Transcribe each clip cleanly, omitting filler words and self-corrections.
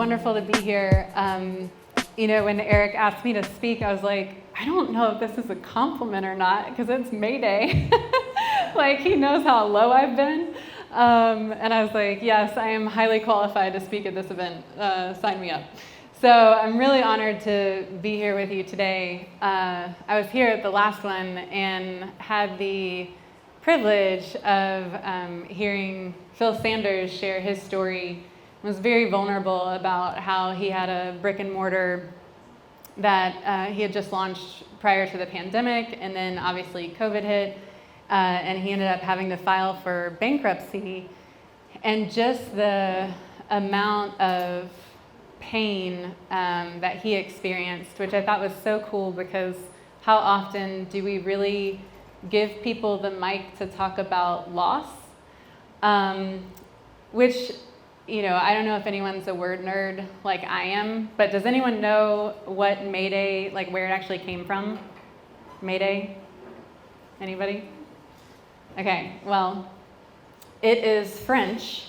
wonderful to be here. When Eric asked me to speak, I was like, I don't know if this is a compliment or not, because it's Mayday. Like, he knows how low I've been. And I was like, yes, I am highly qualified to speak at this event. Sign me up. So I'm really honored to be here with you today. I was here at the last one and had the privilege of hearing Phil Sanders share his story. Was very vulnerable about how he had a brick and mortar that he had just launched prior to the pandemic, and then obviously COVID hit, and he ended up having to file for bankruptcy. And just the amount of pain that he experienced, which I thought was so cool, because how often do we really give people the mic to talk about loss? Which, I don't know if anyone's a word nerd like I am, but does anyone know what Mayday, like where it actually came from? Mayday? Anybody? Okay, well, it is French,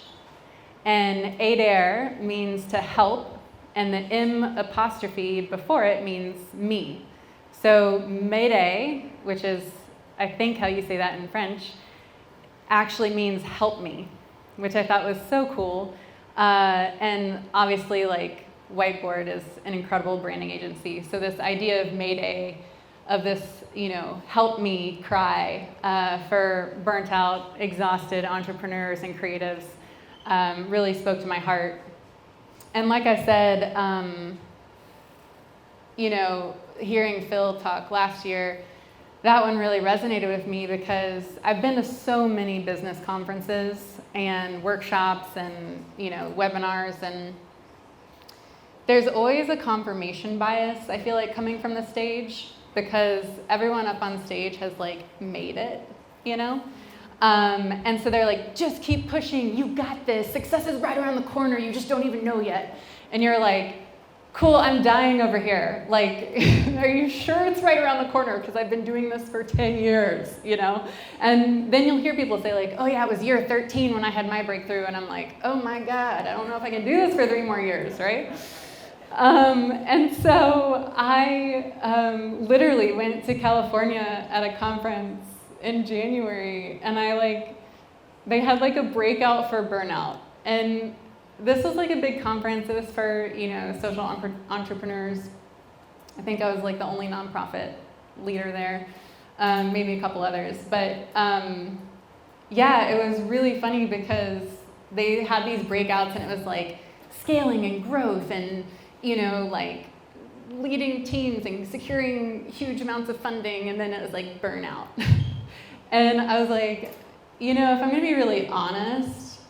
and aider means to help, and the M apostrophe before it means me. So Mayday, which is, I think, how you say that in French, actually means help me, which I thought was so cool. And obviously, like, Whiteboard is an incredible branding agency. So this idea of Mayday, of this, help me cry for burnt out, exhausted entrepreneurs and creatives really spoke to my heart. And like I said, hearing Phil talk last year, that one really resonated with me, because I've been to so many business conferences and workshops and webinars, and there's always a confirmation bias, I feel like, coming from the stage, because everyone up on stage has made it, and so they're like, just keep pushing, you got this, success is right around the corner, you just don't even know yet. And you're like, cool, I'm dying over here. Are you sure it's right around the corner? Because I've been doing this for 10 years, And then you'll hear people say oh yeah, it was year 13 when I had my breakthrough. And I'm like, oh my God, I don't know if I can do this for 3 more years, right? And so I literally went to California at a conference in January, and they had a breakout for Burnout. And this was a big conference. It was for, social entrepreneurs. I think I was the only nonprofit leader there, maybe a couple others. But yeah, it was really funny, because they had these breakouts, and it was scaling and growth and, leading teams and securing huge amounts of funding. And then it was burnout. And I was like, if I'm going to be really honest,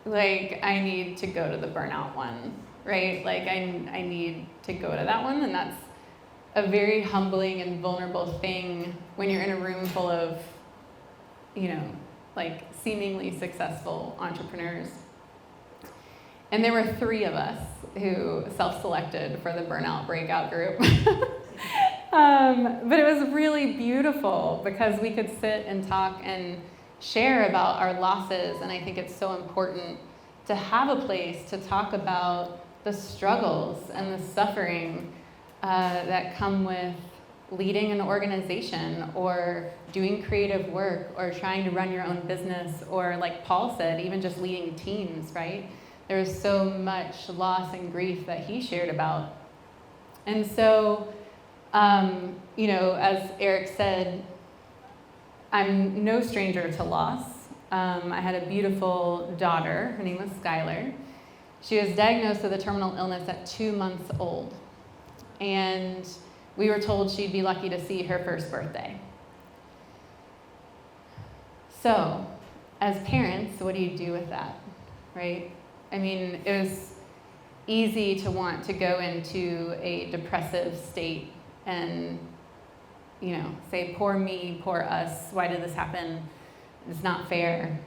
I need to go to the burnout one, right? I need to go to that one, and that's a very humbling and vulnerable thing when you're in a room full of, seemingly successbut entrepreneurs. And there were 3 of us who self-selected for the Burnout Breakout group. But it was really beautiful, because we could sit and talk and share about our losses, and I think it's so important to have a place to talk about the struggles and the suffering that come with leading an organization, or doing creative work, or trying to run your own business, or like Paul said, even just leading teams, right? There was so much loss and grief that he shared about. And so, as Eric said, I'm no stranger to loss. I had a beautiful daughter. Her name was Skyler. She was diagnosed with a terminal illness at 2 months old. And we were told she'd be lucky to see her first birthday. So, as parents, what do you do with that, right? I mean, it was easy to want to go into a depressive state and, say, poor me, poor us, why did this happen? It's not fair.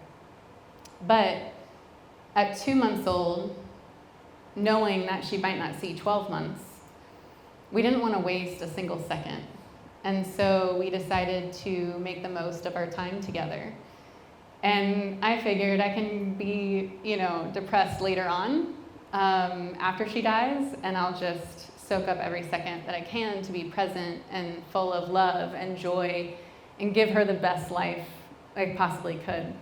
But at 2 months old, knowing that she might not see 12 months, we didn't want to waste a single second. And so we decided to make the most of our time together. And I figured I can be, depressed later on, after she dies, and I'll just soak up every second that I can to be present and full of love and joy and give her the best life I possibly could.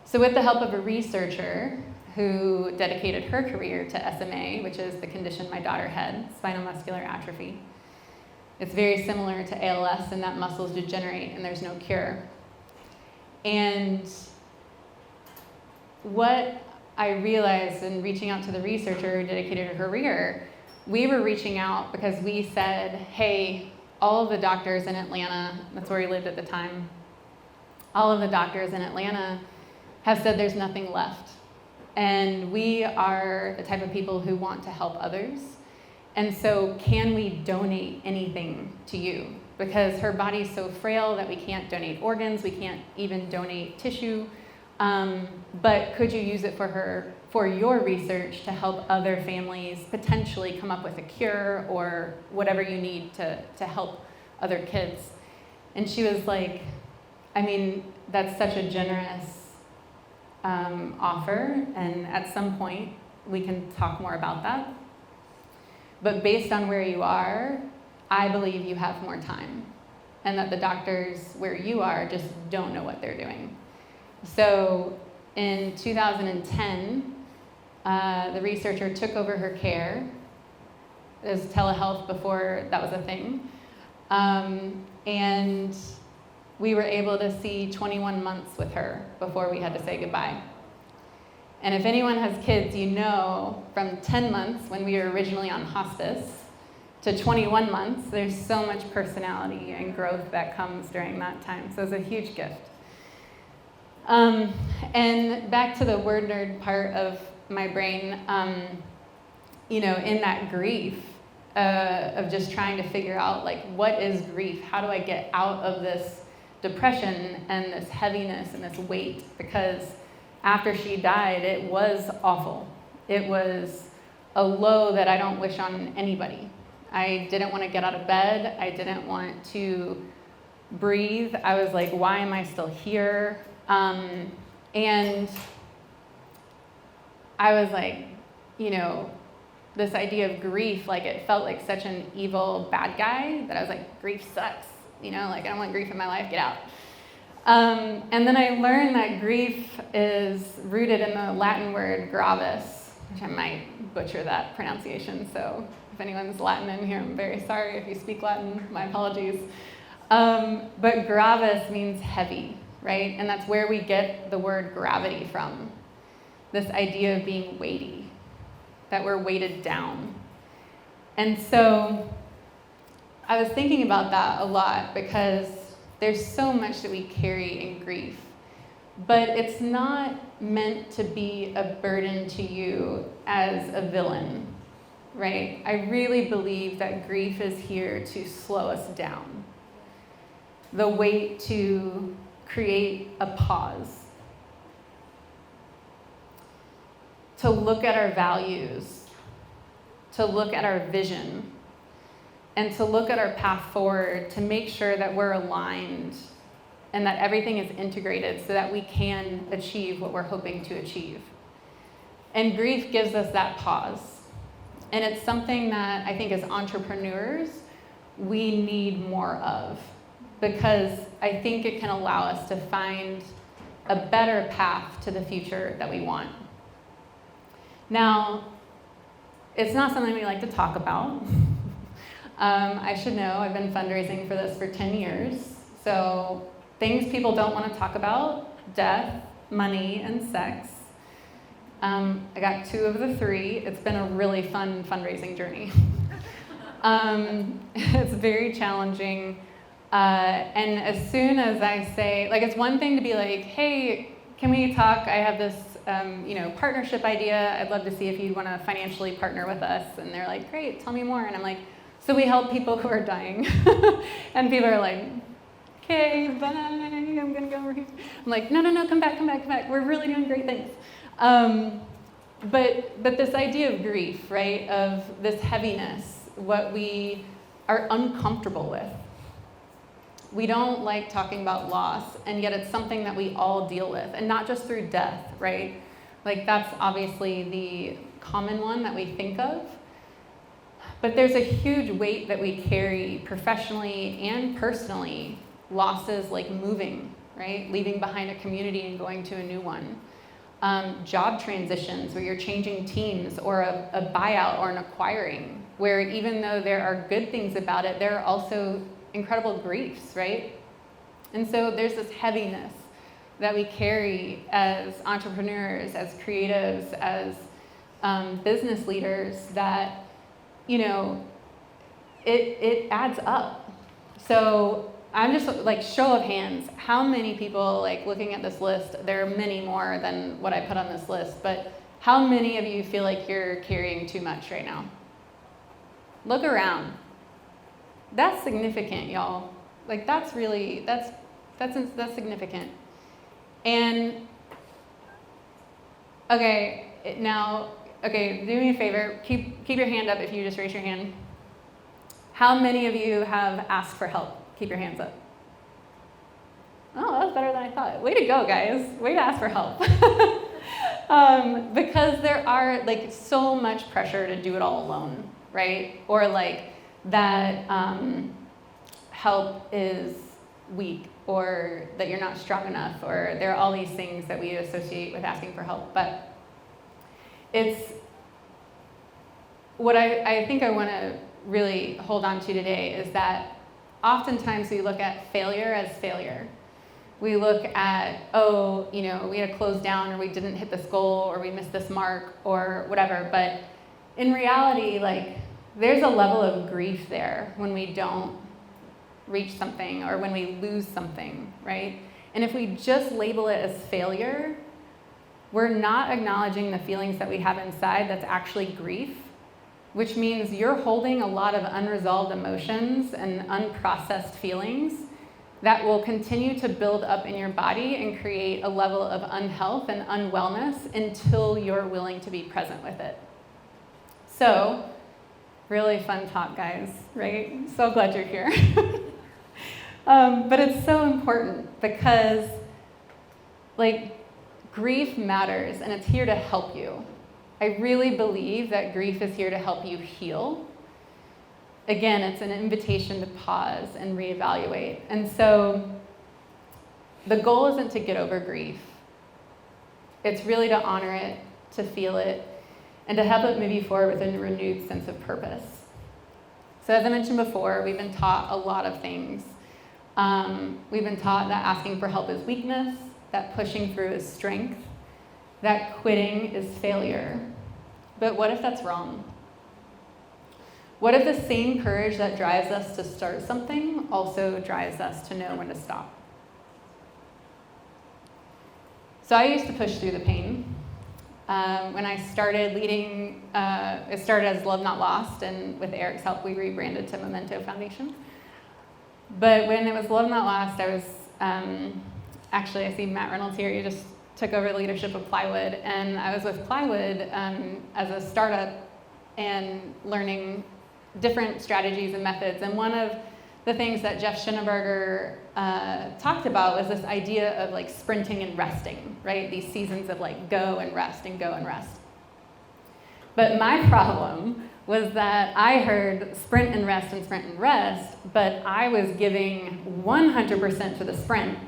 So with the help of a researcher who dedicated her career to SMA, which is the condition my daughter had, spinal muscular atrophy. It's very similar to ALS in that muscles degenerate and there's no cure. And what I realized in reaching out to the researcher who dedicated her career, we were reaching out because we said, hey, all of the doctors in Atlanta, that's where we lived at the time, all of the doctors in Atlanta have said there's nothing left. And we are the type of people who want to help others. And so can we donate anything to you? Because her body's so frail that we can't donate organs, we can't even donate tissue. But could you use it for your research to help other families potentially come up with a cure or whatever you need to help other kids? And she was like, I mean, that's such a generous offer, and at some point we can talk more about that. But based on where you are, I believe you have more time, and that the doctors where you are just don't know what they're doing. So in 2010, the researcher took over her care. It was telehealth before that was a thing. And we were able to see 21 months with her before we had to say goodbye. And if anyone has kids, you know from 10 months when we were originally on hospice to 21 months, there's so much personality and growth that comes during that time. So it's a huge gift. And back to the word nerd part of my brain, in that grief of just trying to figure out, like, what is grief? How do I get out of this depression and this heaviness and this weight? Because after she died, it was awful. It was a low that I don't wish on anybody. I didn't want to get out of bed. I didn't want to breathe. I was like, why am I still here? And I was like, this idea of grief, like it felt like such an evil bad guy that I was like, grief sucks. I don't want grief in my life, get out. And then I learned that grief is rooted in the Latin word gravis, which I might butcher that pronunciation. So if anyone's Latin in here, I'm very sorry. If you speak Latin, my apologies. But gravis means heavy, right? And that's where we get the word gravity from. This idea of being weighty, that we're weighted down. And so I was thinking about that a lot because there's so much that we carry in grief, but it's not meant to be a burden to you as a villain, right? I really believe that grief is here to slow us down. The weight to create a pause, to look at our values, to look at our vision, and to look at our path forward to make sure that we're aligned and that everything is integrated so that we can achieve what we're hoping to achieve. And grief gives us that pause. And it's something that I think as entrepreneurs, we need more of, because I think it can allow us to find a better path to the future that we want. Now, it's not something we like to talk about. I should know, I've been fundraising for this for 10 years. So things people don't want to talk about: death, money, and sex. I got 2 of the 3. It's been a really fun fundraising journey. It's very challenging. And as soon as I say, like, it's one thing to be like, hey, can we talk? I have this partnership idea. I'd love to see if you'd want to financially partner with us. And they're like, great, tell me more. And I'm like, so we help people who are dying. And people are like, okay, bye, I'm gonna go over here. I'm like, no, come back. We're really doing great things. But this idea of grief, right, of this heaviness, what we are uncomfortable with. We don't like talking about loss, and yet it's something that we all deal with, and not just through death, right? Like that's obviously the common one that we think of. But there's a huge weight that we carry professionally and personally. Losses like moving, right? Leaving behind a community and going to a new one. Job transitions where you're changing teams, or a buyout or an acquiring, where even though there are good things about it, there are also incredible griefs, right? And so there's this heaviness that we carry as entrepreneurs, as creatives, as business leaders that, you know, it adds up. So I'm just like, show of hands, how many people, like looking at this list, there are many more than what I put on this list, but how many of you feel like you're carrying too much right now? Look around. That's significant, y'all. Like that's really, that's significant. And okay, do me a favor, keep your hand up if you just raise your hand. How many of you have asked for help? Keep your hands up. Oh, that was better than I thought. Way to go, guys. Way to ask for help. Because there are like so much pressure to do it all alone, right? Or like that help is weak, or that you're not strong enough, or there are all these things that we associate with asking for help. But it's what I think I want to really hold on to today is that oftentimes we look at failure as failure. We look at, oh, you know, we had to close down, or we didn't hit this goal, or we missed this mark, or whatever. But in reality, like, there's a level of grief there when we don't reach something or when we lose something, right? And if we just label it as failure, we're not acknowledging the feelings that we have inside that's actually grief, which means you're holding a lot of unresolved emotions and unprocessed feelings that will continue to build up in your body and create a level of unhealth and unwellness until you're willing to be present with it. So, really fun talk, guys, right? So glad you're here. But it's so important because, like, grief matters and it's here to help you. I really believe that grief is here to help you heal. Again, it's an invitation to pause and reevaluate. And so the goal isn't to get over grief. It's really to honor it, to feel it, and to help it move you forward with a renewed sense of purpose. So as I mentioned before, we've been taught a lot of things. We've been taught that asking for help is weakness, that pushing through is strength, that quitting is failure. But what if that's wrong? What if the same courage that drives us to start something also drives us to know when to stop? So I used to push through the pain. When I started leading, it started as Love Not Lost, and with Eric's help, we rebranded to Momento Foundation. But when it was Love Not Lost, I was, actually, I see Matt Reynolds here, you just took over the leadership of Plywood, and I was with Plywood as a startup and learning different strategies and methods. And one of the things that Jeff Schinneberger talked about was this idea of like sprinting and resting, right? These seasons of like go and rest and go and rest. But my problem was that I heard sprint and rest, but I was giving 100% to the sprint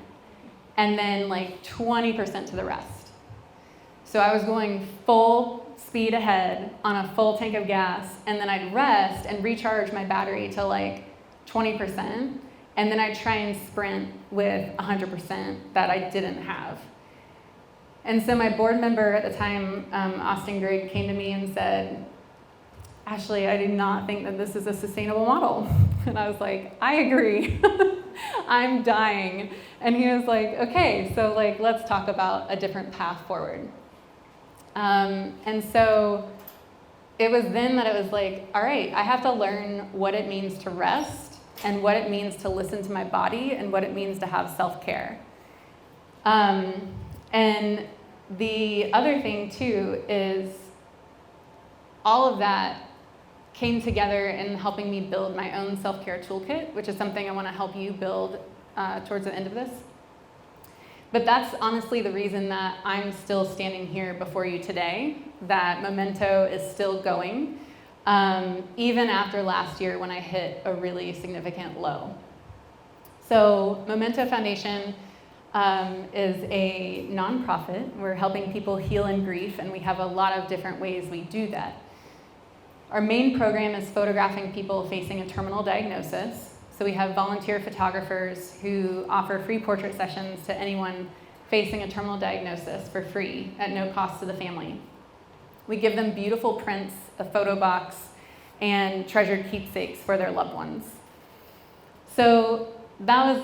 and then like 20% to the rest. So I was going full speed ahead on a full tank of gas, and then I'd rest and recharge my battery to like 20%, and then I'd try and sprint with 100% that I didn't have. And so my board member at the time, Austin Grigg, came to me and said, Ashley, I do not think that this is a sustainable model. And I was like, I agree. I'm dying. And he was like, okay, so like, let's talk about a different path forward. And so it was then that it was like, all right, I have to learn what it means to rest and what it means to listen to my body and what it means to have self-care. And the other thing too is all of that came together in helping me build my own self-care toolkit, which is something I want to help you build towards the end of this. But that's honestly the reason that I'm still standing here before you today, that Momento is still going, even after last year when I hit a really significant low. So Momento Foundation is a nonprofit. We're helping people heal in grief, and we have a lot of different ways we do that. Our main program is photographing people facing a terminal diagnosis. So we have volunteer photographers who offer free portrait sessions to anyone facing a terminal diagnosis for free at no cost to the family. We give them beautiful prints, a photo box, and treasured keepsakes for their loved ones. So that was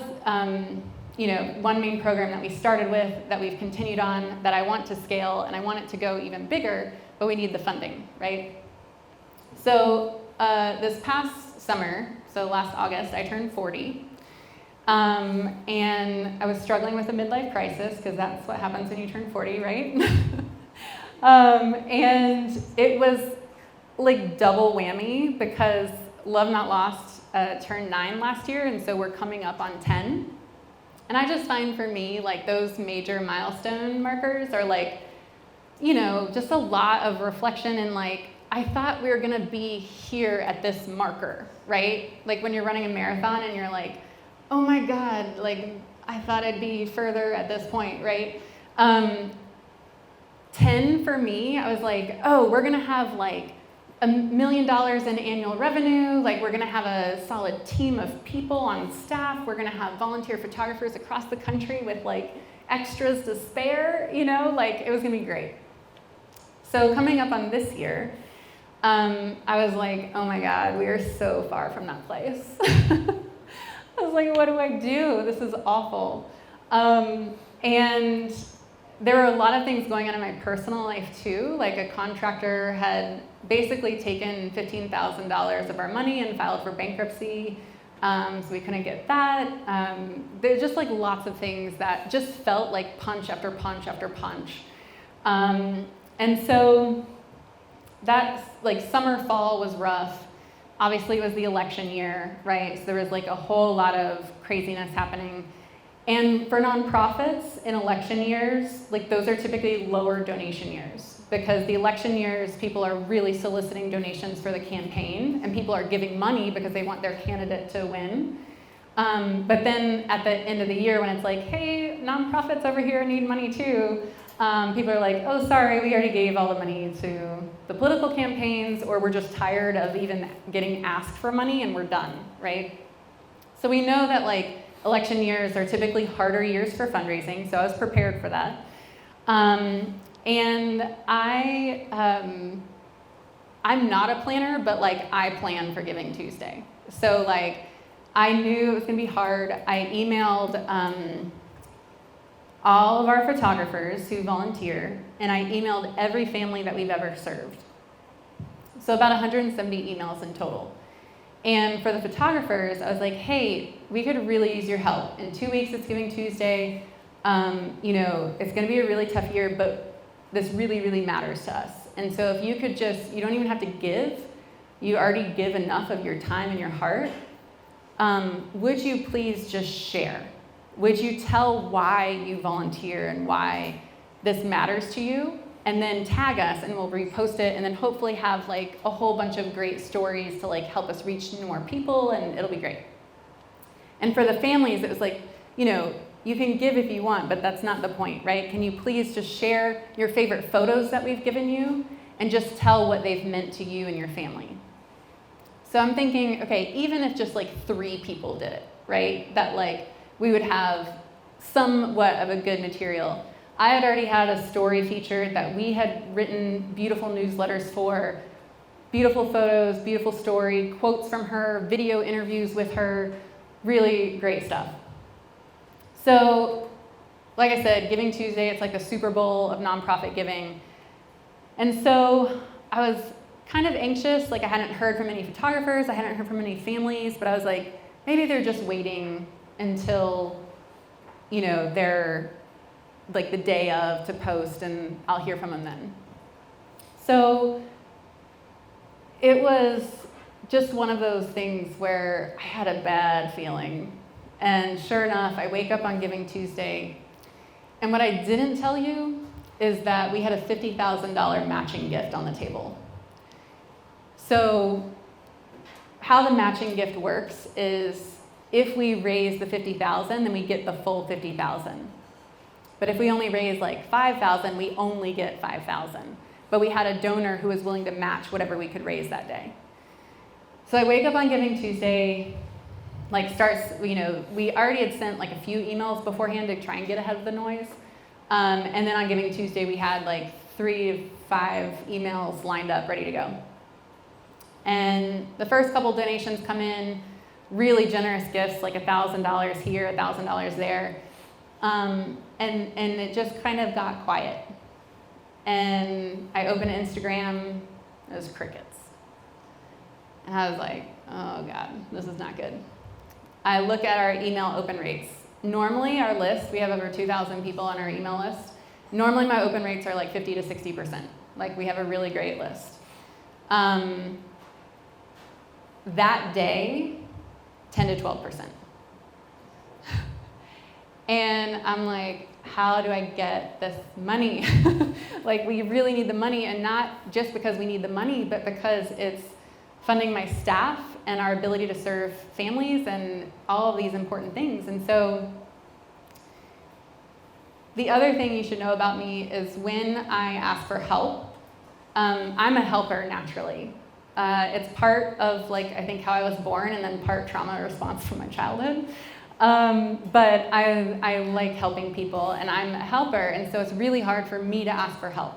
one main program that we started with, that we've continued on, that I want to scale, and I want it to go even bigger, but we need the funding, right? So this past summer, so last August, I turned 40, and I was struggling with a midlife crisis, because that's what happens when you turn 40, right? And it was like double whammy, because Love Not Lost turned 9 last year, and so we're coming up on 10. And I just find for me, like, those major milestone markers are like, just a lot of reflection, and like, I thought we were gonna be here at this marker, right? Like when you're running a marathon and you're like, oh my God, like I thought I'd be further at this point, right? 10 for me, I was like, oh, we're gonna have like $1 million in annual revenue, like we're gonna have a solid team of people on staff, we're gonna have volunteer photographers across the country with like extras to spare, like it was gonna be great. So coming up on this year, I was like, oh my God, we are so far from that place. I was like, what do I do? This is awful. And there were a lot of things going on in my personal life too. Like a contractor had basically taken $15,000 of our money and filed for bankruptcy. So we couldn't get that. There's just like lots of things that just felt like punch after punch after punch. And so that like summer, fall was rough. Obviously it was the election year, right? So there was like a whole lot of craziness happening. And for nonprofits in election years, like those are typically lower donation years, because the election years, people are really soliciting donations for the campaign, and people are giving money because they want their candidate to win. But then at the end of the year, when it's like, hey, nonprofits over here need money too, people are like, oh, sorry, we already gave all the money to the political campaigns, or we're just tired of even getting asked for money and we're done, right? So we know that like election years are typically harder years for fundraising, so I was prepared for that. And I'm not a planner, but like I plan for Giving Tuesday. So like I knew it was gonna be hard. I emailed all of our photographers who volunteer, and I emailed every family that we've ever served. So about 170 emails in total. And for the photographers, I was like, hey, we could really use your help. In 2 weeks, it's Giving Tuesday. It's gonna be a really tough year, but this really, really matters to us. And so if you could you don't even have to give, you already give enough of your time and your heart. Would you please just share? Would you tell why you volunteer and why this matters to you? And then tag us and we'll repost it, and then hopefully have like a whole bunch of great stories to like help us reach more people, and it'll be great. And for the families, it was like, you can give if you want, but that's not the point, right? Can you please just share your favorite photos that we've given you and just tell what they've meant to you and your family? So I'm thinking, okay, even if just like 3 people did it, right? That like we would have somewhat of a good material. I had already had a story featured that we had written beautiful newsletters for, beautiful photos, beautiful story, quotes from her, video interviews with her, really great stuff. So, like I said, Giving Tuesday, it's like the Super Bowl of nonprofit giving. And so I was kind of anxious, like I hadn't heard from any photographers, I hadn't heard from any families, but I was like, maybe they're just waiting until, they're like the day of to post, and I'll hear from them then. So it was just one of those things where I had a bad feeling. And sure enough, I wake up on Giving Tuesday, And what I didn't tell you is that we had a $50,000 matching gift on the table. So how the matching gift works is if we raise the $50,000, then we get the full $50,000. But if we only raise like $5,000, we only get $5,000. But we had a donor who was willing to match whatever we could raise that day. So I wake up on Giving Tuesday, we already had sent like a few emails beforehand to try and get ahead of the noise. And then on Giving Tuesday, we had like 3 to 5 emails lined up, ready to go. And the first couple donations come in, really generous gifts, like $1,000 here, $1,000 there. And it just kind of got quiet. And I opened Instagram, it was crickets. And I was like, oh God, this is not good. I look at our email open rates. Normally our list, we have over 2,000 people on our email list. Normally my open rates are like 50 to 60%. Like we have a really great list. That day, 10 to 12%. And I'm like, how do I get this money? Like we really need the money, and not just because we need the money, but because it's funding my staff and our ability to serve families and all of these important things. And so the other thing you should know about me is when I ask for help, I'm a helper naturally. It's part of I think how I was born, and then part trauma response from my childhood. But I like helping people, and I'm a helper, and so it's really hard for me to ask for help.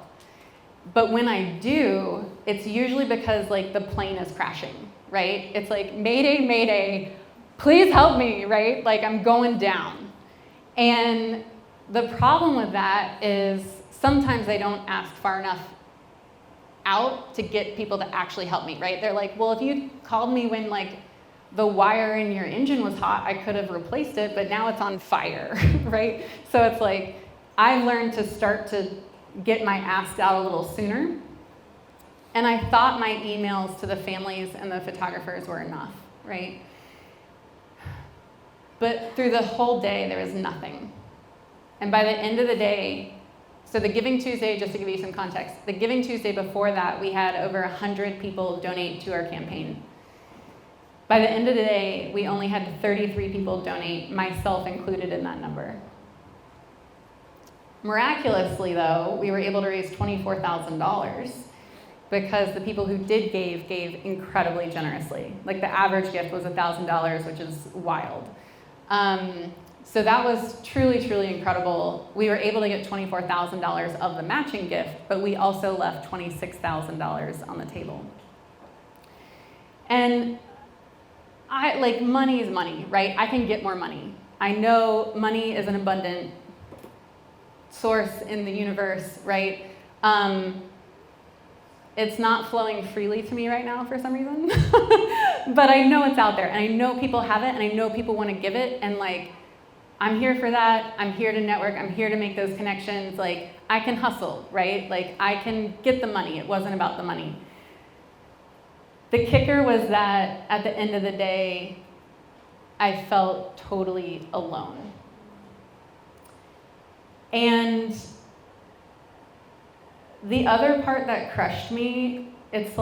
But when I do, it's usually because the plane is crashing, right? It's like, Mayday, Mayday, please help me, right? I'm going down. And the problem with that is sometimes they don't ask far enough out to get people to actually help me, right? They're like, well, if you called me when the wire in your engine was hot, I could have replaced it, but now it's on fire, right? So it's I've learned to start to get my ask out a little sooner. And I thought my emails to the families and the photographers were enough, right? But through the whole day, there was nothing. And by the end of the day, so the Giving Tuesday, just to give you some context, the Giving Tuesday before that, we had over 100 people donate to our campaign. By the end of the day, we only had 33 people donate, myself included in that number. Miraculously, though, we were able to raise $24,000 because the people who did gave incredibly generously. The average gift was $1,000, which is wild. So that was truly, truly incredible. We were able to get $24,000 of the matching gift, but we also left $26,000 on the table. And money is money, right? I can get more money. I know money is an abundant source in the universe, right? It's not flowing freely to me right now for some reason, but I know it's out there, and I know people have it, and I know people want to give it, and I'm here for that. I'm here to network. I'm here to make those connections. I can hustle, right? I can get the money. It wasn't about the money. The kicker was that at the end of the day, I felt totally alone. And the other part that crushed me, it's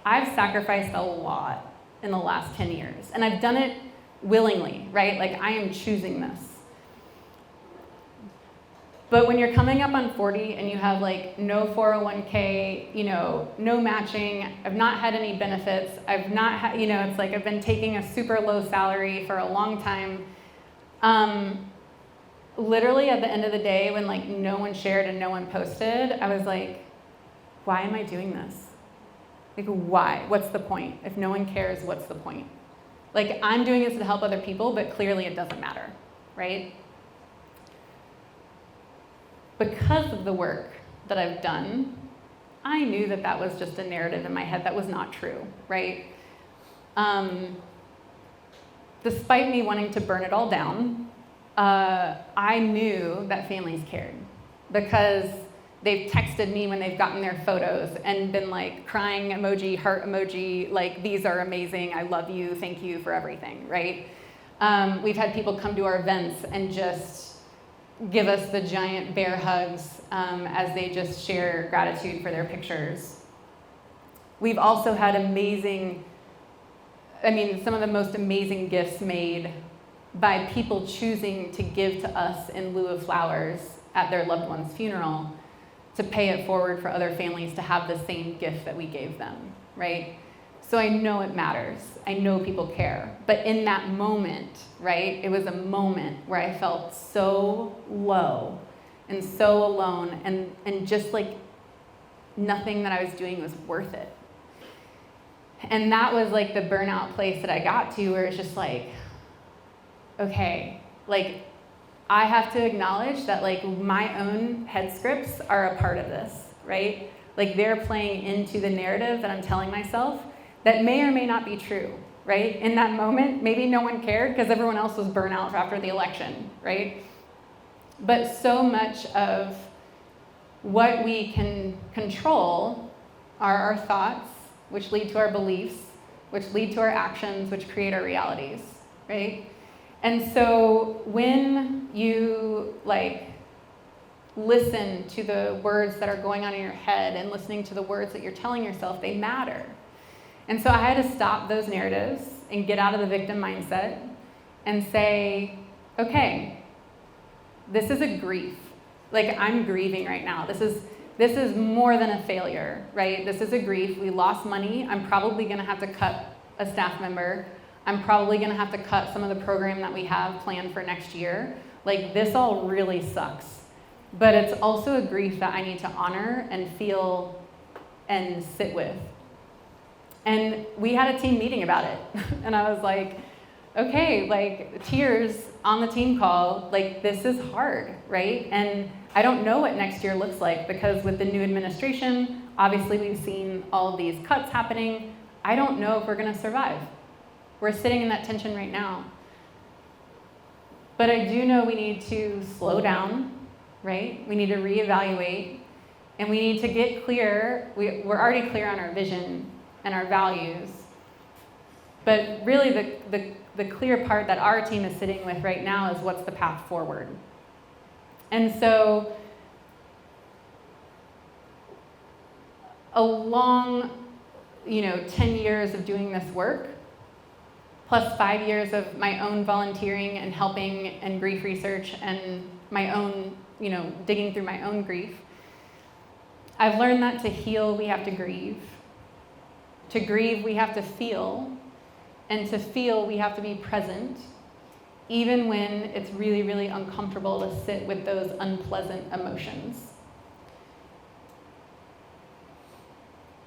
I've sacrificed a lot in the last 10 years, and I've done it willingly, right? I am choosing this. But when you're coming up on 40 and you have no 401k, no matching, I've not had any benefits, I've not had, it's I've been taking a super low salary for a long time. Literally at the end of the day when no one shared and no one posted, I was why am I doing this? Why? What's the point? If no one cares, what's the point? I'm doing this to help other people, but clearly it doesn't matter, right? Because of the work that I've done, I knew that that was just a narrative in my head that was not true, right? Despite me wanting to burn it all down, I knew that families cared because they've texted me when they've gotten their photos and been crying emoji, heart emoji, these are amazing, I love you, thank you for everything, right? We've had people come to our events and just give us the giant bear hugs as they just share gratitude for their pictures. We've also had some of the most amazing gifts made by people choosing to give to us in lieu of flowers at their loved one's funeral to pay it forward for other families to have the same gift that we gave them, right? So I know it matters. I know people care. But in that moment, right, it was a moment where I felt so low and so alone and just like nothing that I was doing was worth it. And that was like the burnout place that I got to where it's just like, okay, like I have to acknowledge that like my own head scripts are a part of this, right? Like they're playing into the narrative that I'm telling myself that may or may not be true, right? In that moment, maybe no one cared because everyone else was burnout after the election, right? But so much of what we can control are our thoughts, which lead to our beliefs, which lead to our actions, which create our realities, right? And so when you like listen to the words that are going on in your head and listening to the words that you're telling yourself, they matter. And so I had to stop those narratives and get out of the victim mindset and say, okay, this is a grief. Like I'm grieving right now. This is more than a failure, right? This is a grief. We lost money. I'm probably gonna have to cut a staff member. I'm probably gonna have to cut some of the program that we have planned for next year. Like this all really sucks. But it's also a grief that I need to honor and feel and sit with. And we had a team meeting about it. And I was like, okay, like tears on the team call, like this is hard, right? And I don't know what next year looks like because with the new administration, obviously we've seen all of these cuts happening. I don't know if we're gonna survive. We're sitting in that tension right now. But I do know we need to slow down, right? We need to reevaluate and we need to get clear. We're already clear on our vision and our values. But really the clear part that our team is sitting with right now is what's the path forward. And so a long, 10 years of doing this work, plus 5 years of my own volunteering and helping and grief research and my own, digging through my own grief, I've learned that to heal, we have to grieve. To grieve, we have to feel. And to feel, we have to be present, even when it's really, really uncomfortable to sit with those unpleasant emotions.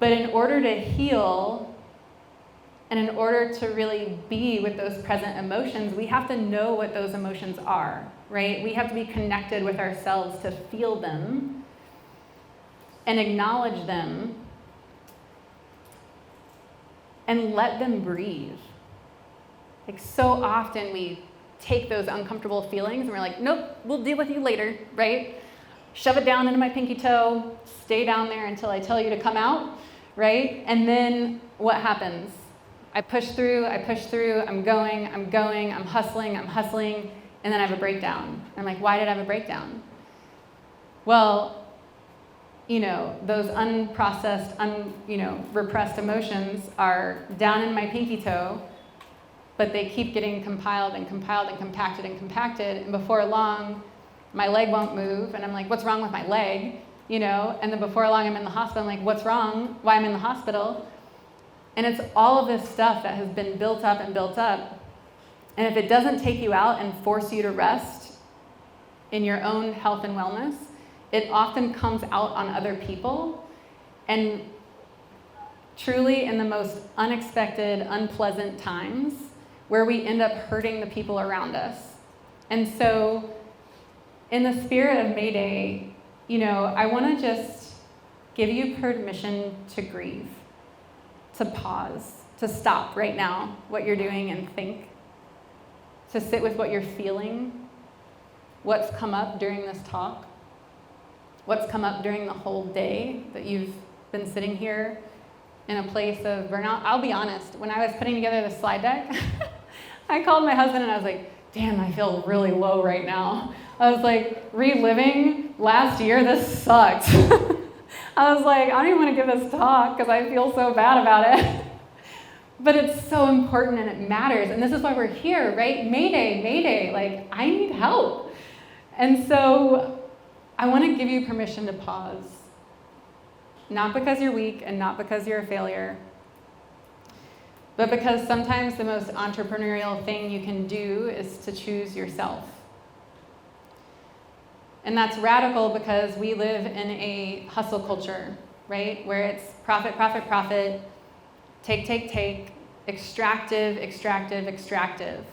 But in order to heal, and in order to really be with those present emotions, we have to know what those emotions are, right? We have to be connected with ourselves to feel them and acknowledge them and let them breathe. Like so often we take those uncomfortable feelings and we're like, nope, we'll deal with you later, right? Shove it down into my pinky toe, stay down there until I tell you to come out, right? And then what happens? I push through, I'm going, I'm hustling, and then I have a breakdown. I'm like, why did I have a breakdown? Well, those unprocessed, repressed emotions are down in my pinky toe, but they keep getting compiled and compacted, and before long, my leg won't move, and I'm like, what's wrong with my leg? And then before long, I'm in the hospital, I'm like, what's wrong? Why I'm in the hospital? And it's all of this stuff that has been built up, and if it doesn't take you out and force you to rest in your own health and wellness, it often comes out on other people, and truly in the most unexpected, unpleasant times where we end up hurting the people around us. And so in the spirit of Mayday, I want to just give you permission to grieve, to pause, to stop right now what you're doing and think, to sit with what you're feeling, what's come up during this talk, what's come up during the whole day that you've been sitting here in a place of burnout. I'll be honest, when I was putting together the slide deck, I called my husband and I was like, damn, I feel really low right now. I was like, reliving last year, this sucked. I was like, I don't even want to give this talk because I feel so bad about it. But it's so important and it matters. And this is why we're here, right? Mayday, Mayday, like, I need help. And so I want to give you permission to pause. Not because you're weak and not because you're a failure, but because sometimes the most entrepreneurial thing you can do is to choose yourself. And that's radical because we live in a hustle culture, right? Where it's profit, profit, profit, take, extractive, extractive, extractive.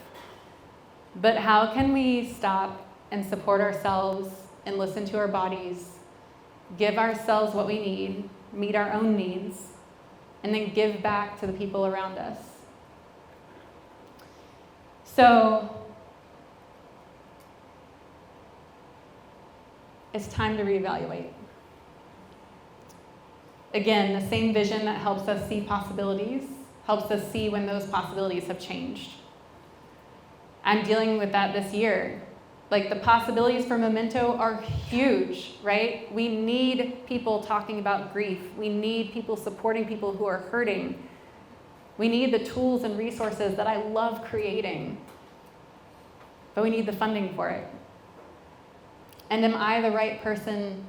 But how can we stop and support ourselves and listen to our bodies, give ourselves what we need, meet our own needs, and then give back to the people around us? So it's time to reevaluate. Again, the same vision that helps us see possibilities helps us see when those possibilities have changed. I'm dealing with that this year. Like, the possibilities for Momento are huge, right? We need people talking about grief. We need people supporting people who are hurting. We need the tools and resources that I love creating, but we need the funding for it. And am I the right person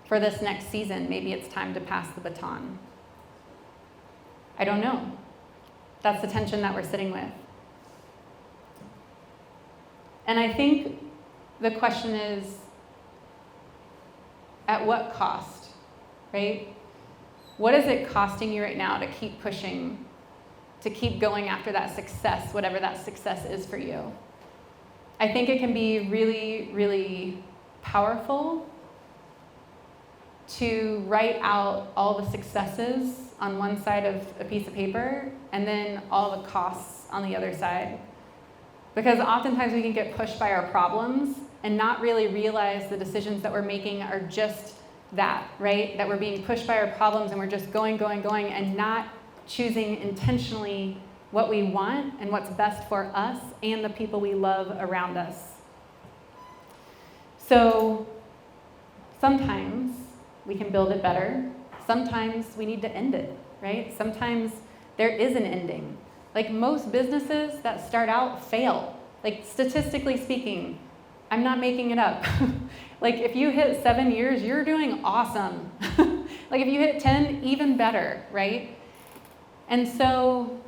for this next season? Maybe it's time to pass the baton. I don't know. That's the tension that we're sitting with. And I think the question is, at what cost, right? What is it costing you right now to keep pushing, to keep going after that success, whatever that success is for you? I think it can be really, really powerful to write out all the successes on one side of a piece of paper and then all the costs on the other side. Because oftentimes we can get pushed by our problems and not really realize the decisions that we're making are just that, right? That we're being pushed by our problems and we're just going, and not choosing intentionally what we want and what's best for us and the people we love around us. So sometimes we can build it better. Sometimes we need to end it, right? Sometimes there is an ending. Like, most businesses that start out fail. Like, statistically speaking, I'm not making it up. Like, if you hit 7 years, you're doing awesome. Like, if you hit 10, even better, right? And so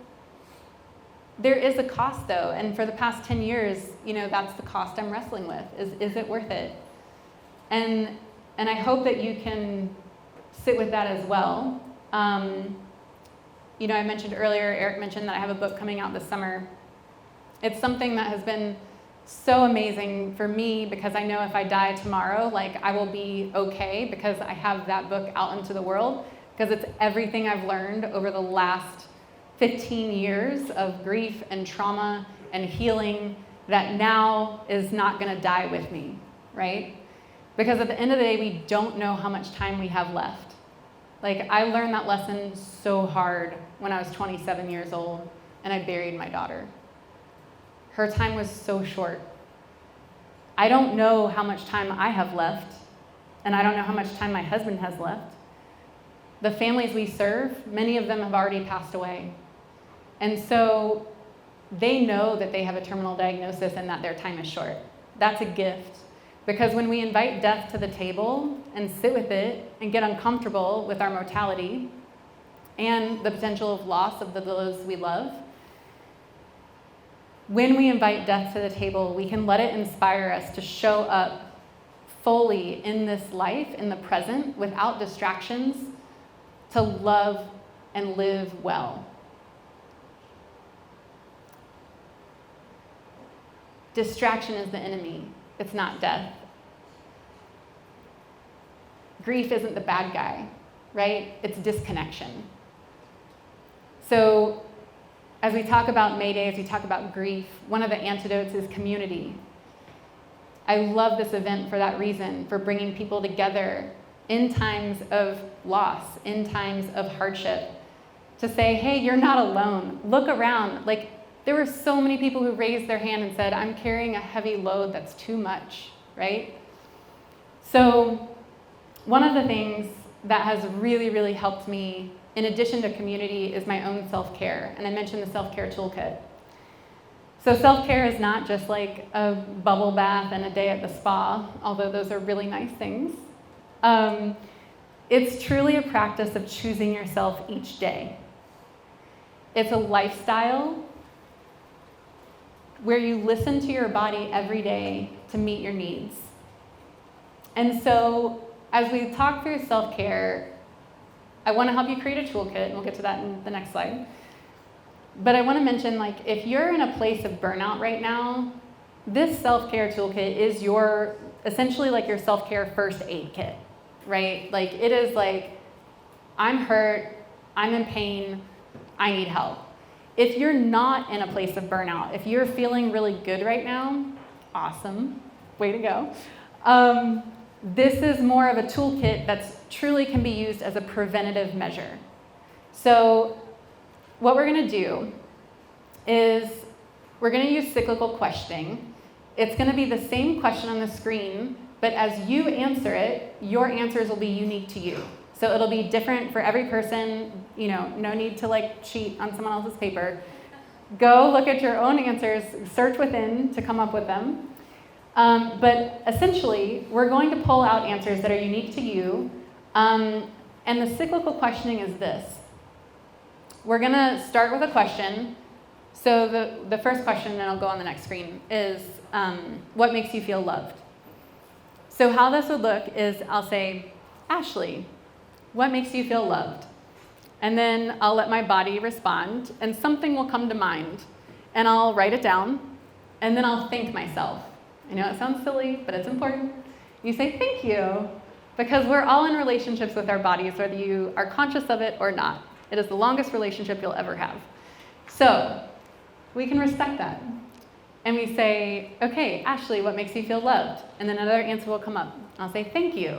there is a cost, though. And for the past 10 years, that's the cost I'm wrestling with. Is it worth it? And I hope that you can sit with that as well. I mentioned earlier, Eric mentioned that I have a book coming out this summer. It's something that has been so amazing for me because I know if I die tomorrow, like, I will be okay because I have that book out into the world, because it's everything I've learned over the last 15 years of grief and trauma and healing that now is not going to die with me, right? Because at the end of the day, we don't know how much time we have left. Like, I learned that lesson so hard when I was 27 years old and I buried my daughter. Her time was so short. I don't know how much time I have left, and I don't know how much time my husband has left. The families we serve, many of them have already passed away. And so they know that they have a terminal diagnosis and that their time is short. That's a gift. Because when we invite death to the table and sit with it and get uncomfortable with our mortality and the potential of loss of those we love, when we invite death to the table, we can let it inspire us to show up fully in this life, in the present, without distractions, to love and live well. Distraction is the enemy. It's not death. Grief isn't the bad guy, right? It's disconnection. So as we talk about Mayday, as we talk about grief, one of the antidotes is community. I love this event for that reason, for bringing people together in times of loss, in times of hardship, to say, hey, you're not alone. Look around. Like, There were so many people who raised their hand and said, I'm carrying a heavy load that's too much, right? So one of the things that has really, really helped me, in addition to community, is my own self-care. And I mentioned the self-care toolkit. So self-care is not just like a bubble bath and a day at the spa, although those are really nice things. It's truly a practice of choosing yourself each day. It's a lifestyle where you listen to your body every day to meet your needs. And so as we talk through self-care, I want to help you create a toolkit, and we'll get to that in the next slide. But I want to mention, like, if you're in a place of burnout right now, this self-care toolkit is your, essentially like your self-care first aid kit, right? Like, it is like, I'm hurt, I'm in pain, I need help. If you're not in a place of burnout, if you're feeling really good right now, awesome, way to go. This is more of a toolkit that's truly can be used as a preventative measure. So what we're going to do is we're going to use cyclical questioning. It's going to be the same question on the screen, but as you answer it, your answers will be unique to you. So it'll be different for every person, you know, no need to like cheat on someone else's paper. Go look at your own answers, search within to come up with them. But essentially, we're going to pull out answers that are unique to you. And the cyclical questioning is this. We're going to start with a question. So the first question, and I'll go on the next screen, is what makes you feel loved? So how this would look is I'll say, Ashley, what makes you feel loved? And then I'll let my body respond, and something will come to mind. And I'll write it down, and then I'll thank myself. I know it sounds silly, but it's important. You say thank you, because we're all in relationships with our bodies, whether you are conscious of it or not. It is the longest relationship you'll ever have. So we can respect that. And we say, okay, Ashley, what makes you feel loved? And then another answer will come up. I'll say, thank you.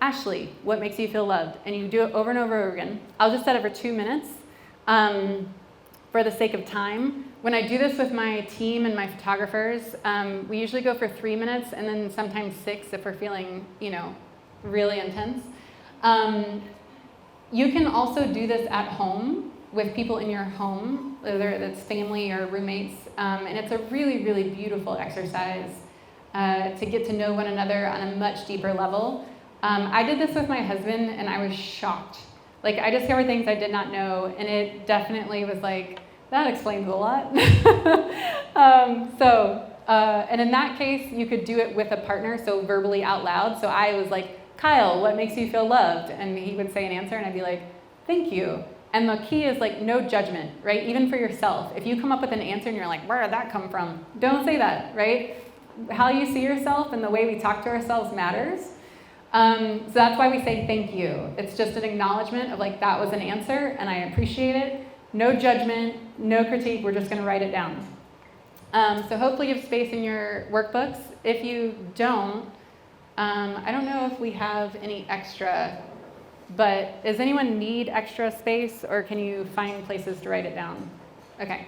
Ashley, what makes you feel loved? And you do it over and over again. I'll just set it for 2 minutes for the sake of time. When I do this with my team and my photographers, we usually go for 3 minutes and then sometimes 6 if we're feeling, you know, really intense. You can also do this at home with people in your home, whether it's family or roommates, and it's a really, really beautiful exercise to get to know one another on a much deeper level. I did this with my husband, and I was shocked. Like, I discovered things I did not know, and it definitely was like, that explains a lot. And in that case, you could do it with a partner, so verbally out loud. So I was like, Kyle, what makes you feel loved? And he would say an answer, and I'd be like, thank you. And the key is like no judgment, right? Even for yourself. If you come up with an answer and you're like, where did that come from? Don't say that, right? How you see yourself and the way we talk to ourselves matters. So that's why we say thank you. It's just an acknowledgement of like, that was an answer, and I appreciate it. No judgment, no critique, we're just gonna write it down. So hopefully you have space in your workbooks. If you don't, I don't know if we have any extra, but does anyone need extra space, or can you find places to write it down? Okay,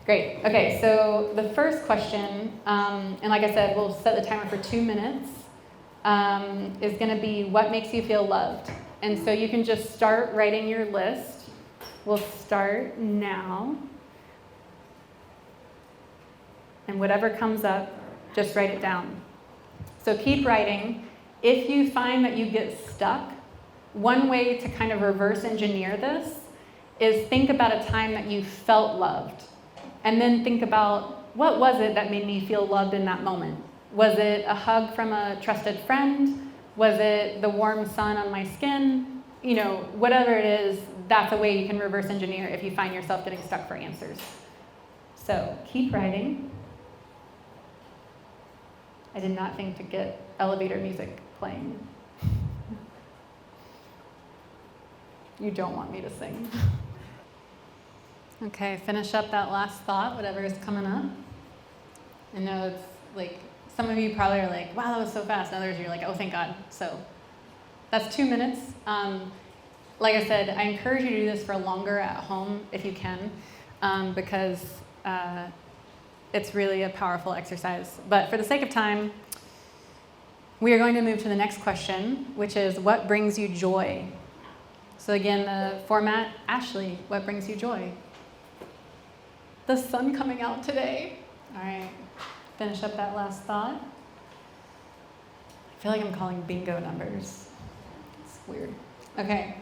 great. Okay, so the first question, and like I said, we'll set the timer for 2 minutes, is gonna be what makes you feel loved? And so you can just start writing your list. We'll start now. And whatever comes up, just write it down. So keep writing. If you find that you get stuck, one way to kind of reverse engineer this is think about a time that you felt loved. And then think about, what was it that made me feel loved in that moment? Was it a hug from a trusted friend? Was it the warm sun on my skin? You know, whatever it is, that's a way you can reverse engineer if you find yourself getting stuck for answers. So keep writing. I did not think to get elevator music playing. You don't want me to sing. Okay, finish up that last thought, whatever is coming up. I know it's like, some of you probably are like, wow, that was so fast. And others, you're like, oh, thank God. So that's 2 minutes. Like I said, I encourage you to do this for longer at home if you can, because it's really a powerful exercise. But for the sake of time, we are going to move to the next question, which is, what brings you joy? So again, the format, Ashley, what brings you joy? The sun coming out today. All right, finish up that last thought. I feel like I'm calling bingo numbers. It's weird. Okay,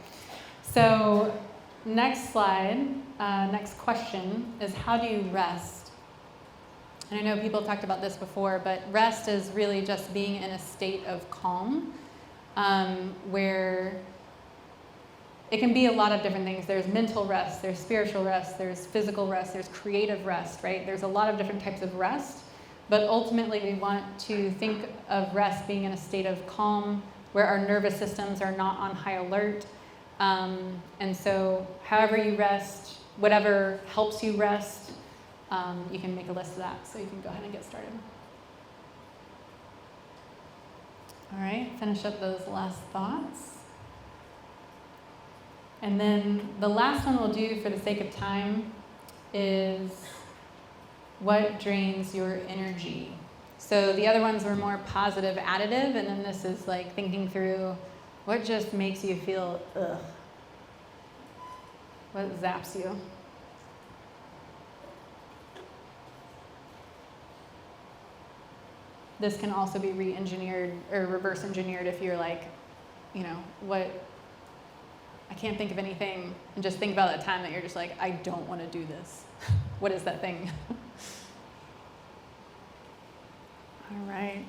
so next slide, next question is, how do you rest? And I know people talked about this before, but rest is really just being in a state of calm, where it can be a lot of different things. There's mental rest, there's spiritual rest, there's physical rest, there's creative rest, right? There's a lot of different types of rest, but ultimately we want to think of rest being in a state of calm where our nervous systems are not on high alert. And so however you rest, whatever helps you rest, you can make a list of that, so you can go ahead and get started. All right, finish up those last thoughts. And then the last one we'll do for the sake of time is, what drains your energy? So the other ones were more positive, additive, and then this is like thinking through what just makes you feel ugh. What zaps you? This can also be re-engineered or reverse engineered if you're like, what, I can't think of anything, and just think about a time that you're just like, I don't want to do this. What is that thing? All right.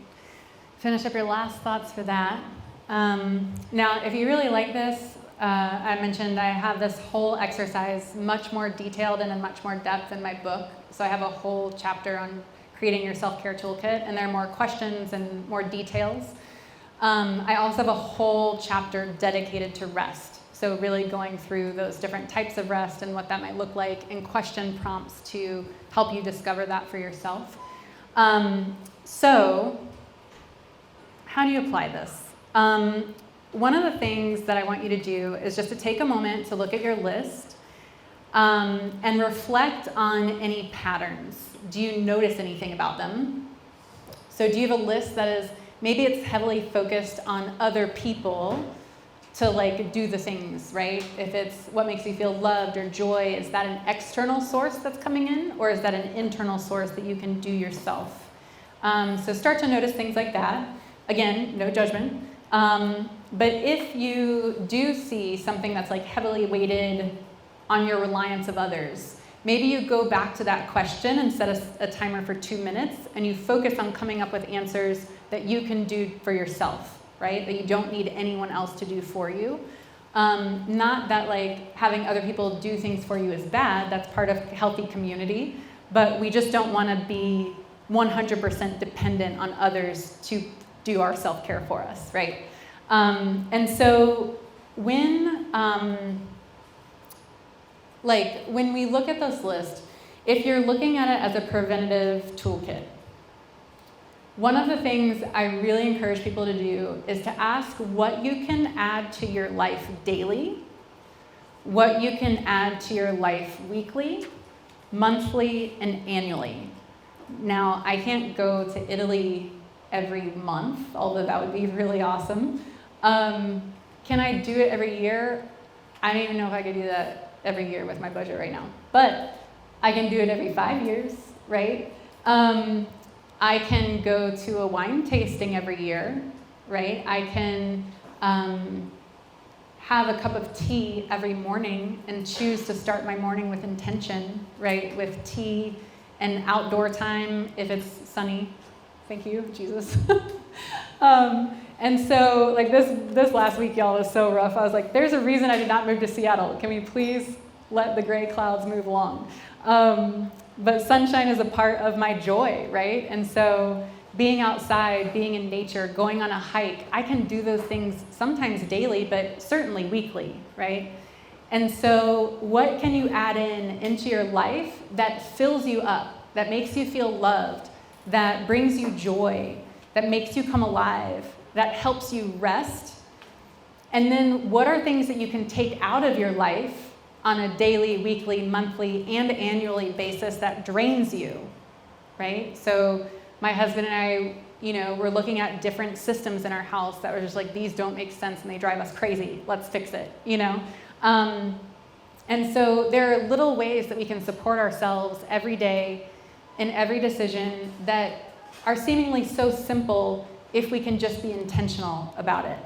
Finish up your last thoughts for that. Now, if you really like this, I mentioned I have this whole exercise much more detailed and in much more depth in my book. So I have a whole chapter on creating your self-care toolkit, and there are more questions and more details. I also have a whole chapter dedicated to rest. So really going through those different types of rest and what that might look like, and question prompts to help you discover that for yourself. So how do you apply this? One of the things that I want you to do is just to take a moment to look at your list and reflect on any patterns. Do you notice anything about them? So do you have a list that is, maybe it's heavily focused on other people to like do the things, right? If it's what makes you feel loved or joy, is that an external source that's coming in, or is that an internal source that you can do yourself? So start to notice things like that. Again, no judgment. But if you do see something that's like heavily weighted on your reliance of others, maybe you go back to that question and set a timer for 2 minutes, and you focus on coming up with answers that you can do for yourself, right? That you don't need anyone else to do for you. Not that like having other people do things for you is bad, that's part of healthy community, but we just don't want to be 100% dependent on others to do our self-care for us, right? And so when we look at this list, if you're looking at it as a preventative toolkit, one of the things I really encourage people to do is to ask what you can add to your life daily, what you can add to your life weekly, monthly, and annually. Now, I can't go to Italy every month, although that would be really awesome. Can I do it every year? I don't even know if I could do that every year with my budget right now, but I can do it every 5 years, right? I can go to a wine tasting every year, right? I can have a cup of tea every morning and choose to start my morning with intention, right? With tea and outdoor time if it's sunny. Thank you, Jesus. And so like this last week, y'all, was so rough. I was like, there's a reason I did not move to Seattle. Can we please let the gray clouds move along? But sunshine is a part of my joy, right? And so being outside, being in nature, going on a hike, I can do those things sometimes daily, but certainly weekly, right? And so what can you add into your life that fills you up, that makes you feel loved, that brings you joy, that makes you come alive, that helps you rest? And then what are things that you can take out of your life on a daily, weekly, monthly, and annually basis that drains you, right? So my husband and I, we're looking at different systems in our house that were just like, these don't make sense and they drive us crazy. Let's fix it, And so there are little ways that we can support ourselves every day in every decision that are seemingly so simple if we can just be intentional about it.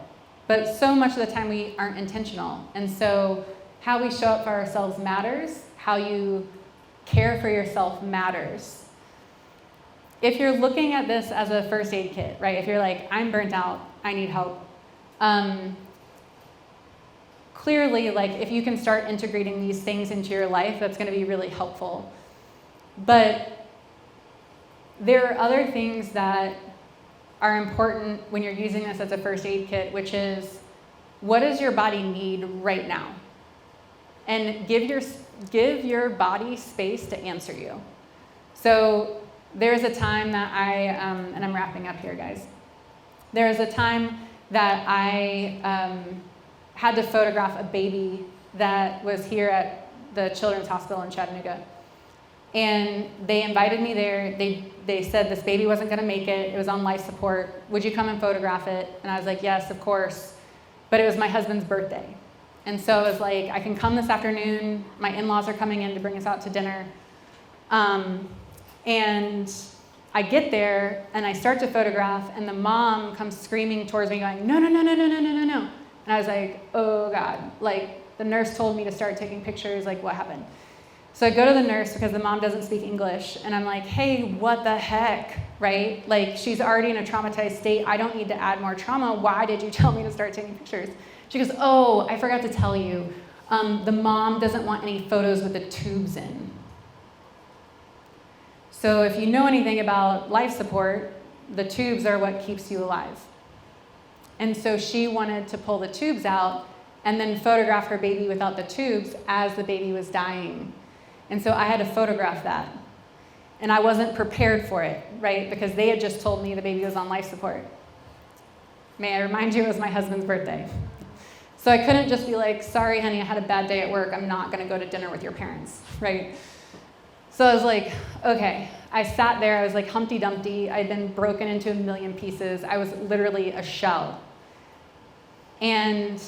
But so much of the time we aren't intentional. And so how we show up for ourselves matters. How you care for yourself matters. If you're looking at this as a first aid kit, right? If you're like, I'm burnt out, I need help. Clearly, like if you can start integrating these things into your life, that's going to be really helpful. But there are other things that are important when you're using this as a first aid kit, which is, what does your body need right now? And give your body space to answer you. So there's a time that and I'm wrapping up here, guys. There was a time that I had to photograph a baby that was here at the Children's Hospital in Chattanooga. And they invited me there. They said this baby wasn't going to make it. It was on life support. Would you come and photograph it? And I was like, yes, of course. But it was my husband's birthday. And so I was like, I can come this afternoon. My in-laws are coming in to bring us out to dinner. And I get there, and I start to photograph, and the mom comes screaming towards me going, no, no, no, no, no, no, no, no, no. And I was like, oh, God. Like, the nurse told me to start taking pictures. Like, what happened? So I go to the nurse because the mom doesn't speak English, and I'm like, hey, what the heck, right? Like, she's already in a traumatized state. I don't need to add more trauma. Why did you tell me to start taking pictures? She goes, oh, I forgot to tell you. The mom doesn't want any photos with the tubes in. So if you know anything about life support, the tubes are what keeps you alive. And so she wanted to pull the tubes out and then photograph her baby without the tubes as the baby was dying. And so I had to photograph that. And I wasn't prepared for it, right? Because they had just told me the baby was on life support. May I remind you, it was my husband's birthday. So I couldn't just be like, sorry, honey, I had a bad day at work. I'm not going to go to dinner with your parents, right? So I was like, okay. I sat there. I was like Humpty Dumpty. I'd been broken into a million pieces. I was literally a shell. And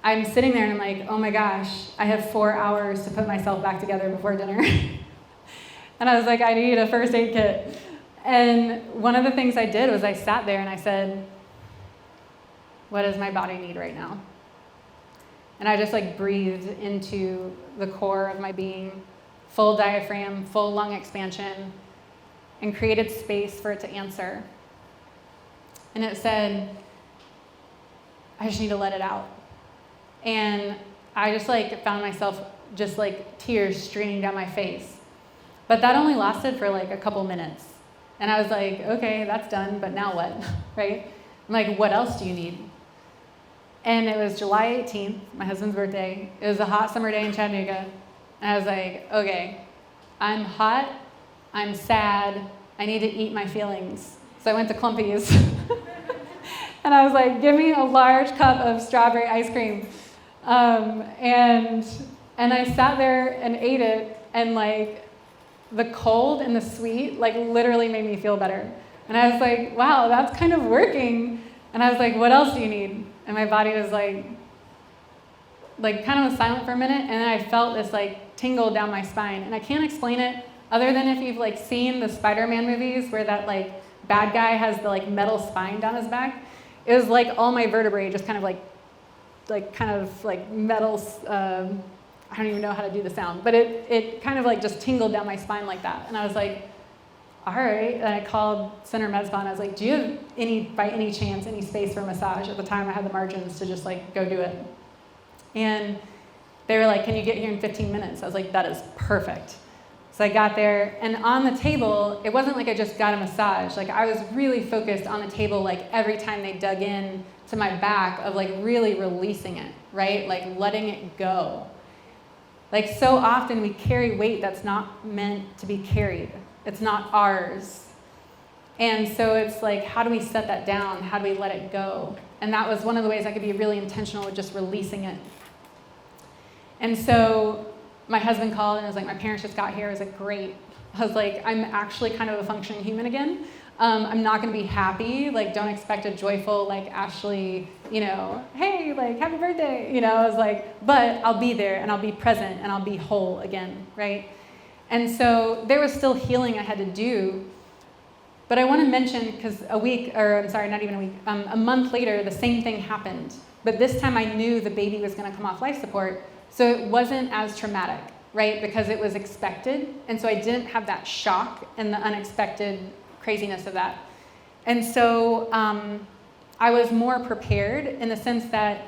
I'm sitting there and I'm like, oh my gosh, I have 4 hours to put myself back together before dinner. And I was like, I need a first aid kit. And one of the things I did was I sat there and I said, what does my body need right now? And I just like breathed into the core of my being, full diaphragm, full lung expansion, and created space for it to answer. And it said, I just need to let it out. And I just like found myself just like tears streaming down my face. But that only lasted for like a couple minutes. And I was like, okay, that's done, but now what, right? I'm like, what else do you need? And it was July 18th, my husband's birthday. It was a hot summer day in Chattanooga. And I was like, okay, I'm hot, I'm sad, I need to eat my feelings. So I went to Clumpy's. And I was like, give me a large cup of strawberry ice cream. And I sat there and ate it, and like the cold and the sweet like literally made me feel better. And I was like, wow, that's kind of working. And I was like, what else do you need? And my body was like kind of was silent for a minute, and then I felt this like tingle down my spine. And I can't explain it other than if you've like seen the Spider-Man movies where that like bad guy has the like metal spine down his back. It was like all my vertebrae just kind of like metal, I don't even know how to do the sound, but it kind of like just tingled down my spine like that. And I was like, all right. And I called Center Med Spa and I was like, do you have by any chance, any space for a massage? At the time I had the margins to just like go do it. And they were like, can you get here in 15 minutes? I was like, that is perfect. So I got there, and on the table, it wasn't like I just got a massage. Like I was really focused on the table, like every time they dug in to my back, of like really releasing it, right? Like letting it go. Like so often we carry weight that's not meant to be carried. It's not ours. And so it's like, how do we set that down? How do we let it go? And that was one of the ways I could be really intentional with just releasing it. And so my husband called and was like, my parents just got here. I was like, great. I was like, I'm actually kind of a functioning human again. I'm not going to be happy. Like, don't expect a joyful, like, Ashley, hey, like, happy birthday. I was like, but I'll be there and I'll be present and I'll be whole again, right? And so there was still healing I had to do. But I want to mention, because a month later, the same thing happened. But this time I knew the baby was going to come off life support. So it wasn't as traumatic, right? Because it was expected. And so I didn't have that shock and the unexpected craziness of that. And so I was more prepared in the sense that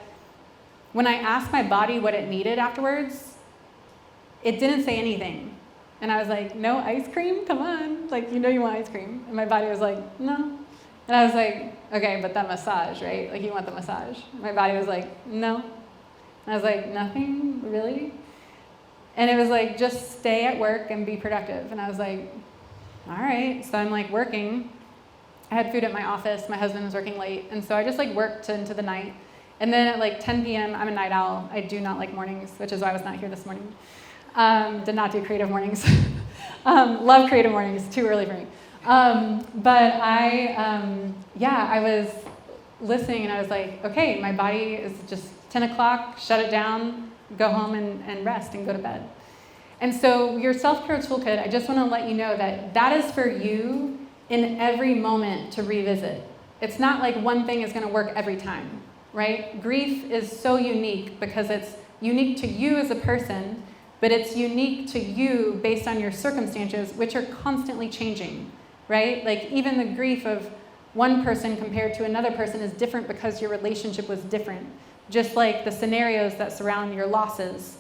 when I asked my body what it needed afterwards, it didn't say anything. And I was like, no ice cream? Come on. Like, you want ice cream. And my body was like, no. And I was like, okay, but that massage, right? Like, you want the massage. My body was like, no. And I was like, nothing, really? And it was like, just stay at work and be productive. And I was like, all right. So I'm like working. I had food at my office. My husband was working late. And so I just like worked into the night. And then at like 10 p.m., I'm a night owl. I do not like mornings, which is why I was not here this morning. Did not do creative mornings. Love creative mornings, too early for me. But I was listening and I was like, okay, my body is just 10 o'clock, shut it down, go home and rest and go to bed. And so your self-care toolkit, I just want to let you know that is for you in every moment to revisit. It's not like one thing is going to work every time, right? Grief is so unique because it's unique to you as a person, but it's unique to you based on your circumstances, which are constantly changing, right? Like even the grief of one person compared to another person is different because your relationship was different, just like the scenarios that surround your losses.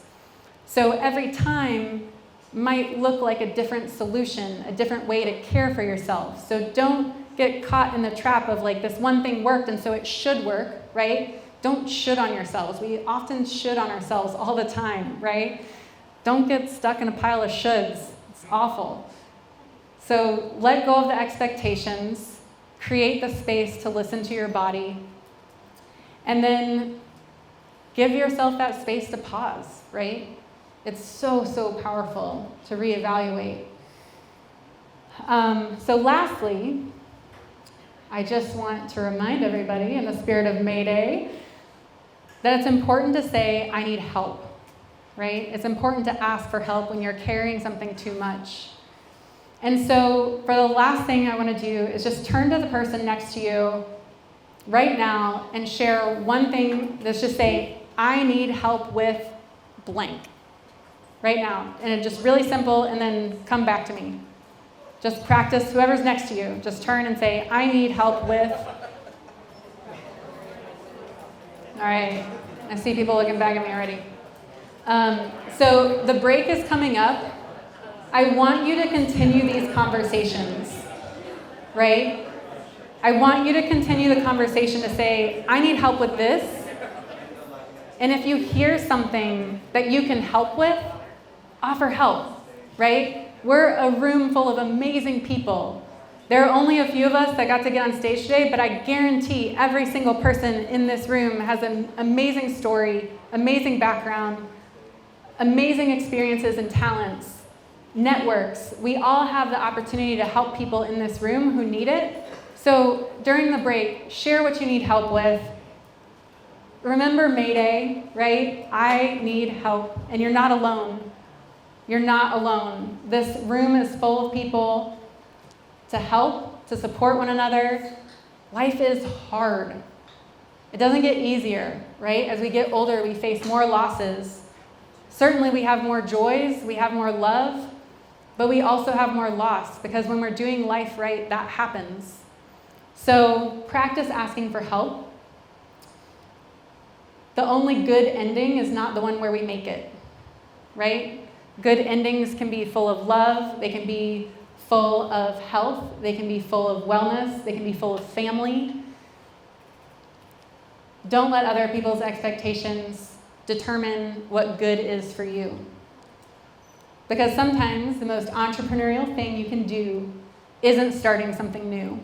So every time might look like a different solution, a different way to care for yourself. So don't get caught in the trap of like this one thing worked and so it should work, right? Don't should on yourselves. We often should on ourselves all the time, right? Don't get stuck in a pile of shoulds. It's awful. So let go of the expectations, create the space to listen to your body, and then give yourself that space to pause, right? It's so, so powerful to reevaluate. So lastly, I just want to remind everybody in the spirit of Mayday that it's important to say, I need help, right? It's important to ask for help when you're carrying something too much. And so for the last thing I want to do is just turn to the person next to you right now and share one thing. Let's just say, I need help with blank right now. And it's just really simple, and then come back to me. Just practice, whoever's next to you, just turn and say, I need help with. All right, I see people looking back at me already. So the break is coming up. I want you to continue these conversations, right? I want you to continue the conversation to say, I need help with this. And if you hear something that you can help with, offer help, right? We're a room full of amazing people. There are only a few of us that got to get on stage today, but I guarantee every single person in this room has an amazing story, amazing background, amazing experiences and talents, networks. We all have the opportunity to help people in this room who need it. So during the break, share what you need help with. Remember Mayday, right? I need help, and you're not alone. You're not alone. This room is full of people to help, to support one another. Life is hard. It doesn't get easier, right? As we get older, we face more losses. Certainly we have more joys, we have more love, but we also have more loss, because when we're doing life right, that happens. So practice asking for help. The only good ending is not the one where we make it, right? Good endings can be full of love, they can be full of health, they can be full of wellness, they can be full of family. Don't let other people's expectations determine what good is for you. Because sometimes the most entrepreneurial thing you can do isn't starting something new.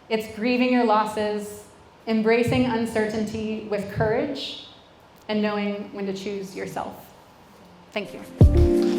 It's grieving your losses, embracing uncertainty with courage, and knowing when to choose yourself. Thank you.